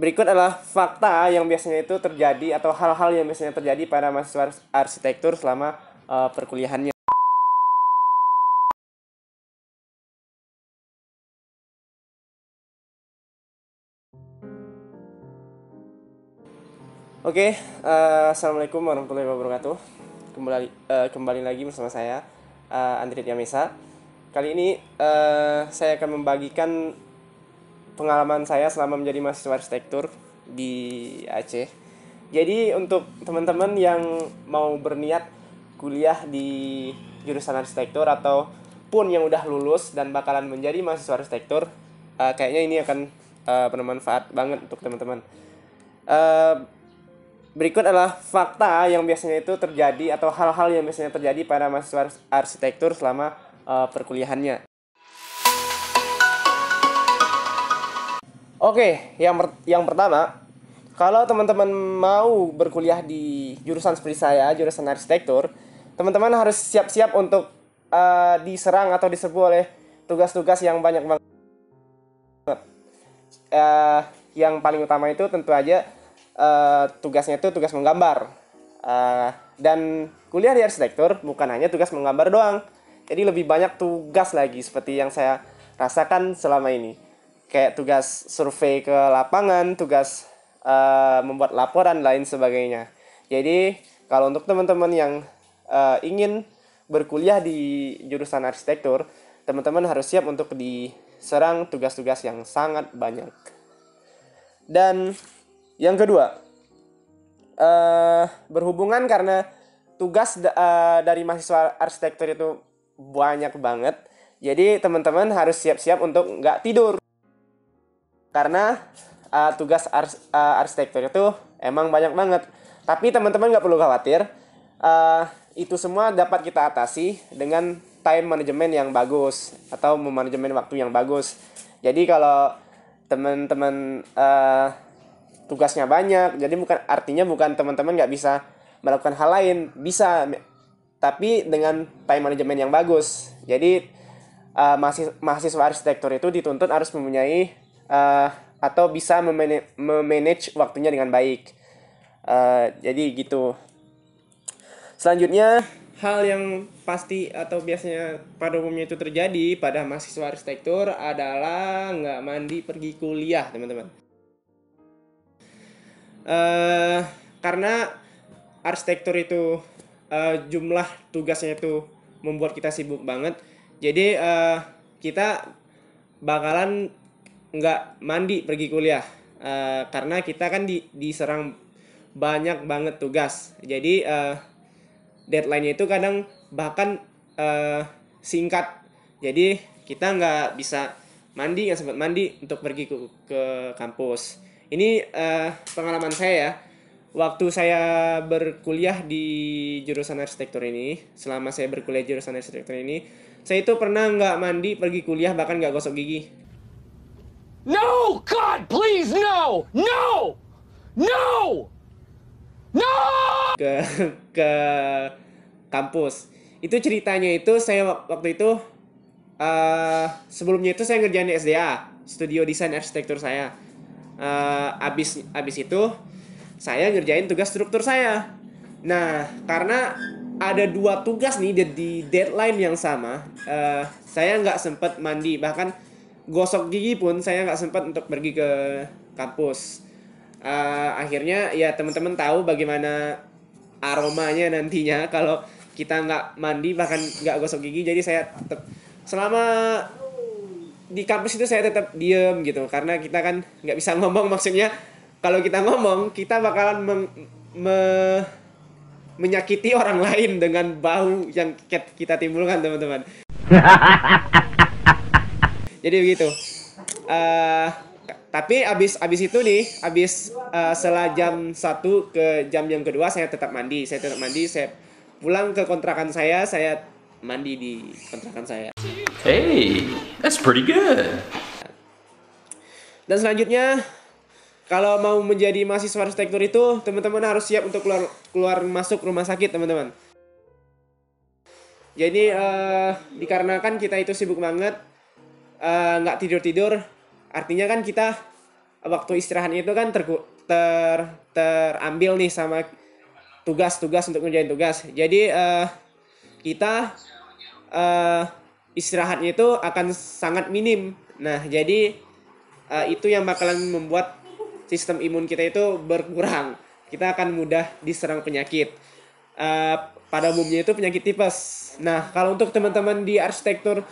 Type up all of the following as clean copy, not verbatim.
Berikut adalah fakta yang biasanya itu terjadi atau hal-hal yang biasanya terjadi pada mahasiswa arsitektur selama perkuliahannya. Oke, assalamualaikum warahmatullahi wabarakatuh. Kembali lagi bersama saya, Andri Yamesa. Kali ini saya akan membagikan pengalaman saya selama menjadi mahasiswa arsitektur di Aceh. Jadi untuk teman-teman yang mau berniat kuliah di jurusan arsitektur ataupun yang udah lulus dan bakalan menjadi mahasiswa arsitektur, kayaknya ini akan bermanfaat banget untuk teman-teman. Berikut adalah fakta yang biasanya itu terjadi atau hal-hal yang biasanya terjadi pada mahasiswa arsitektur selama perkuliahannya. Oke, yang pertama, kalau teman-teman mau berkuliah di jurusan seperti saya, jurusan arsitektur, teman-teman harus siap-siap untuk diserang atau diserbu oleh tugas-tugas yang banyak banget. Yang paling utama itu tentu aja tugasnya itu tugas menggambar. Dan kuliah di arsitektur bukan hanya tugas menggambar doang. Jadi lebih banyak tugas lagi seperti yang saya rasakan selama ini. Kayak tugas survei ke lapangan, tugas membuat laporan lain sebagainya. Jadi kalau untuk teman-teman yang ingin berkuliah di jurusan arsitektur, teman-teman harus siap untuk diserang tugas-tugas yang sangat banyak. Dan yang kedua, berhubungan karena tugas dari mahasiswa arsitektur itu banyak banget. Jadi teman-teman harus siap-siap untuk nggak tidur. Karena tugas arsitektur itu emang banyak banget. Tapi teman-teman nggak perlu khawatir. Itu semua dapat kita atasi dengan time management yang bagus atau manajemen waktu yang bagus. Jadi kalau teman-teman tugasnya banyak, jadi bukan teman-teman nggak bisa melakukan hal lain, bisa, tapi dengan time management yang bagus. Jadi mahasiswa arsitektur itu dituntut harus mempunyai atau bisa memanage waktunya dengan baik. Jadi gitu. Selanjutnya, hal yang pasti atau biasanya pada umumnya itu terjadi pada mahasiswa arsitektur adalah nggak mandi pergi kuliah, teman-teman. Karena arsitektur itu jumlah tugasnya itu membuat kita sibuk banget. Jadi kita bakalan nggak mandi pergi kuliah karena kita kan diserang banyak banget tugas. Jadi deadline-nya itu kadang bahkan singkat. Jadi kita nggak bisa nggak sempat mandi untuk pergi ke kampus. Ini pengalaman saya ya. Waktu saya berkuliah di jurusan arsitektur ini, selama saya berkuliah di jurusan arsitektur ini, saya itu pernah nggak mandi pergi kuliah, bahkan nggak gosok gigi. No! God, please, no! No! No! No! Ke kampus. Itu ceritanya itu saya waktu itu sebelumnya itu saya ngerjain di SDA, Studio Desain Arsitektur saya. Abis itu saya ngerjain tugas struktur saya. Nah, karena ada 2 tugas nih di deadline yang sama, saya nggak sempat mandi, bahkan gosok gigi pun saya nggak sempat untuk pergi ke kampus. Akhirnya ya teman-teman tahu bagaimana aromanya nantinya kalau kita nggak mandi bahkan nggak gosok gigi. Jadi saya tetap selama di kampus itu saya tetap diem gitu, karena kita kan nggak bisa ngomong. Maksudnya kalau kita ngomong kita bakalan menyakiti orang lain dengan bau yang kita timbulkan, teman-teman. Jadi begitu. Tapi abis itu nih, setelah jam 1 ke jam yang kedua saya tetap mandi. Saya pulang ke kontrakan saya mandi di kontrakan saya. Hey, that's pretty good. Dan selanjutnya, kalau mau menjadi mahasiswa arsitektur itu, teman-teman harus siap untuk keluar masuk rumah sakit, teman-teman. Jadi dikarenakan kita itu sibuk banget, nggak tidur-tidur, artinya kan kita waktu istirahatnya itu kan terambil nih sama tugas-tugas untuk ngerjain tugas. Jadi kita istirahatnya itu akan sangat minim. Nah, jadi itu yang bakalan membuat sistem imun kita itu berkurang. Kita akan mudah diserang penyakit. Pada umumnya itu penyakit tipes. Nah, kalau untuk teman-teman di arsitektur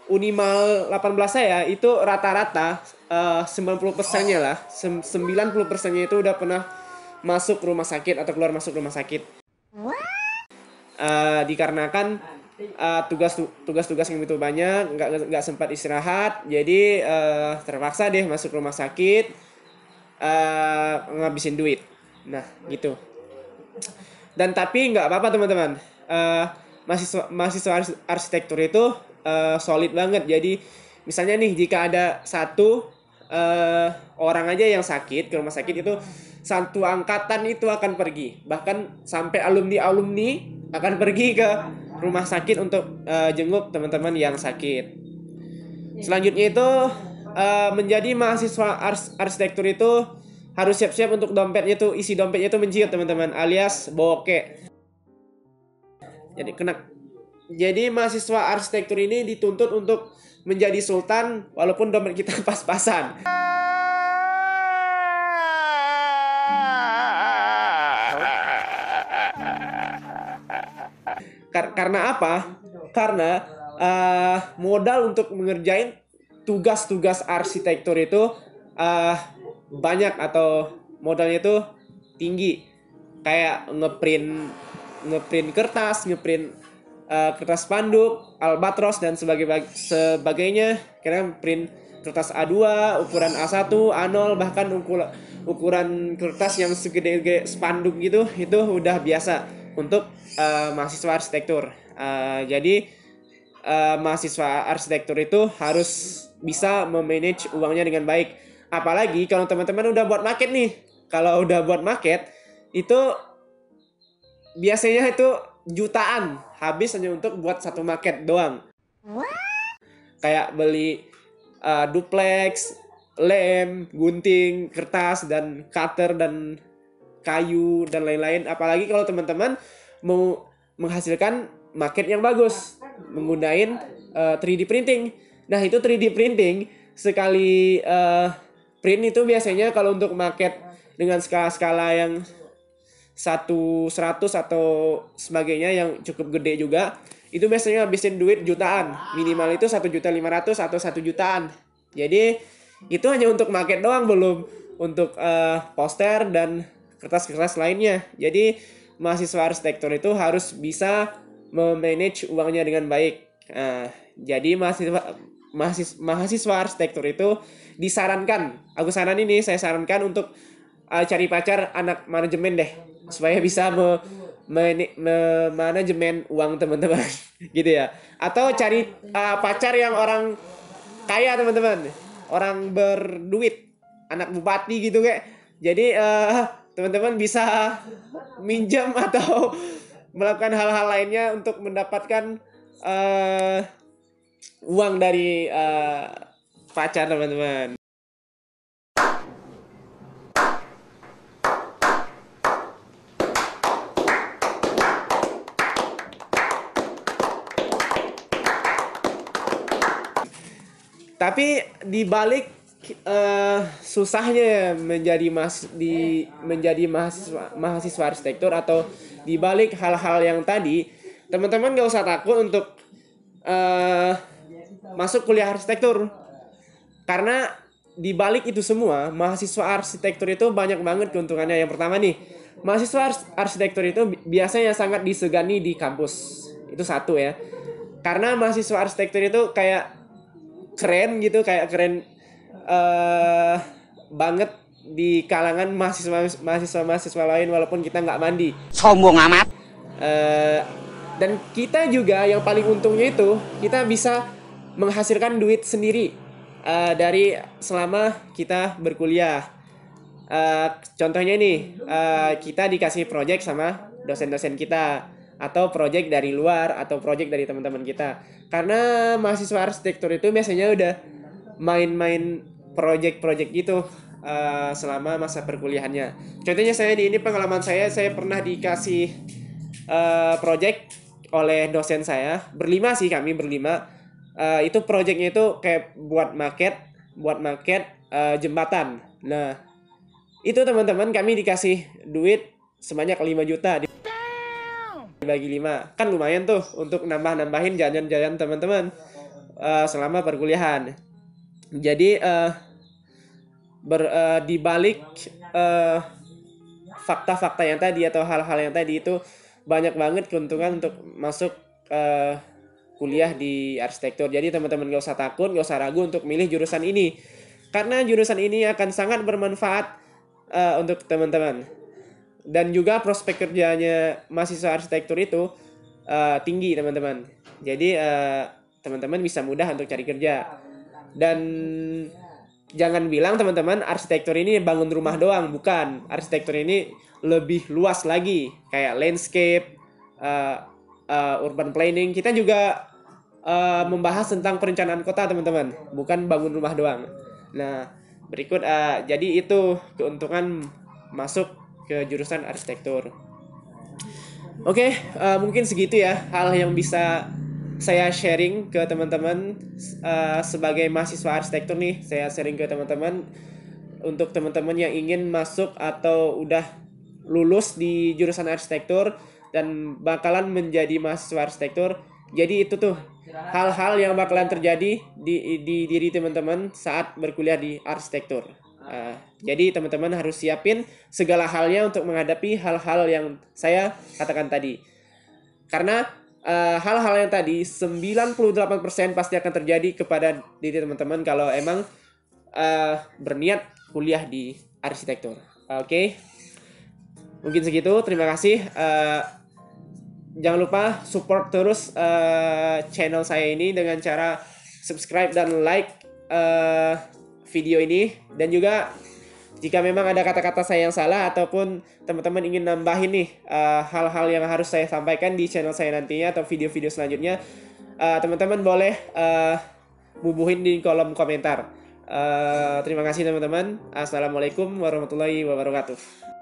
Unimal 18 saya itu rata-rata 90%-nya lah, 90%-nya itu udah pernah masuk rumah sakit atau keluar masuk rumah sakit. Dikarenakan tugas-tugas yang begitu banyak, nggak sempat istirahat, jadi terpaksa deh masuk rumah sakit, ngabisin duit. Nah, gitu. Dan tapi nggak apa-apa teman-teman. Mahasiswa arsitektur itu solid banget. Jadi misalnya nih jika ada satu orang aja yang sakit ke rumah sakit itu satu angkatan itu akan pergi. Bahkan sampai alumni akan pergi ke rumah sakit untuk jenguk teman-teman yang sakit. Selanjutnya itu menjadi mahasiswa arsitektur itu harus siap-siap untuk isi dompetnya itu menciut teman-teman, alias bokek. Jadi mahasiswa arsitektur ini dituntut untuk menjadi sultan walaupun dompet kita pas-pasan. Karena apa? Karena modal untuk mengerjain tugas-tugas arsitektur itu banyak atau modalnya itu tinggi. Kayak ngeprint kertas, kertas spanduk, albatros dan sebagainya. Karena print kertas A2, ukuran A1, A0, bahkan ukuran kertas yang segede spanduk gitu, itu udah biasa untuk mahasiswa arsitektur. Jadi mahasiswa arsitektur itu harus bisa memanage uangnya dengan baik. Apalagi kalau teman-teman udah buat market nih. Kalau udah buat market itu biasanya itu jutaan habis hanya untuk buat satu market doang. Kayak beli duplex, lem, gunting, kertas, dan cutter, dan kayu, dan lain-lain. Apalagi kalau teman-teman mau menghasilkan market yang bagus menggunakan 3D printing. Nah, itu 3D printing sekali print itu biasanya kalau untuk market dengan skala-skala yang 100 atau sebagainya yang cukup gede juga, itu biasanya habisin duit jutaan. Minimal itu 1.500.000 atau 1 jutaan. Jadi itu hanya untuk market doang, belum untuk poster dan kertas-kertas lainnya. Jadi mahasiswa arsitektur itu harus bisa memanage uangnya dengan baik. Jadi mahasiswa arsitektur itu disarankan, saya sarankan untuk cari pacar anak manajemen deh, supaya bisa manajemen uang teman-teman gitu ya. Atau cari pacar yang orang kaya teman-teman, orang berduit, anak bupati gitu kayak. Jadi teman-teman bisa minjam atau melakukan hal-hal lainnya untuk mendapatkan uang dari pacar teman-teman. Tapi di balik susahnya menjadi mahasiswa arsitektur, atau di balik hal-hal yang tadi, teman-teman gak usah takut untuk masuk kuliah arsitektur. Karena di balik itu semua, mahasiswa arsitektur itu banyak banget keuntungannya. Yang pertama nih, mahasiswa arsitektur itu biasanya sangat disegani di kampus. Itu satu ya. Karena mahasiswa arsitektur itu kayak keren gitu, kayak keren banget di kalangan mahasiswa lain walaupun kita nggak mandi. Sombong amat. Dan kita juga yang paling untungnya itu kita bisa menghasilkan duit sendiri dari selama kita berkuliah. Contohnya nih, kita dikasih project sama dosen-dosen kita, atau project dari luar, atau project dari teman-teman kita. Karena mahasiswa arsitektur itu biasanya udah main-main project-project gitu. selama masa perkuliahannya. Contohnya saya di ini pengalaman saya pernah dikasih project oleh dosen saya, berlima sih, kami berlima. Itu projectnya itu kayak buat maket jembatan. Nah, itu teman-teman kami dikasih duit sebanyak 5 juta dibagi 5. Kan lumayan tuh untuk nambahin jajan-jajan teman-teman selama perkuliahan. Jadi dibalik fakta-fakta yang tadi atau hal-hal yang tadi itu banyak banget keuntungan untuk masuk kuliah di arsitektur. Jadi teman-teman gak usah takut, gak usah ragu untuk milih jurusan ini, karena jurusan ini akan sangat bermanfaat untuk teman-teman. Dan juga prospek kerjanya mahasiswa arsitektur itu tinggi teman-teman. Jadi teman-teman bisa mudah untuk cari kerja. Dan jangan bilang teman-teman arsitektur ini bangun rumah doang, bukan. Arsitektur ini lebih luas lagi, kayak landscape, urban planning. Kita juga membahas tentang perencanaan kota teman-teman, bukan bangun rumah doang. Nah, berikut jadi itu keuntungan masuk ke jurusan arsitektur. Oke, mungkin segitu ya hal yang bisa saya sharing ke teman-teman sebagai mahasiswa arsitektur nih. Saya sharing ke teman-teman untuk teman-teman yang ingin masuk atau udah lulus di jurusan arsitektur dan bakalan menjadi mahasiswa arsitektur. Jadi itu tuh hal-hal yang bakalan terjadi di diri teman-teman saat berkuliah di arsitektur. Jadi teman-teman harus siapin segala halnya untuk menghadapi hal-hal yang saya katakan tadi. Karena hal-hal yang tadi 98% pasti akan terjadi kepada diri teman-teman kalau emang berniat kuliah di arsitektur. Oke. Mungkin segitu. Terima kasih. Jangan lupa support terus channel saya ini dengan cara subscribe dan like video ini. Dan juga jika memang ada kata-kata saya yang salah ataupun teman-teman ingin nambahin nih hal-hal yang harus saya sampaikan di channel saya nantinya atau video-video selanjutnya, teman-teman boleh bubuhin di kolom komentar. Terima kasih teman-teman. Assalamualaikum warahmatullahi wabarakatuh.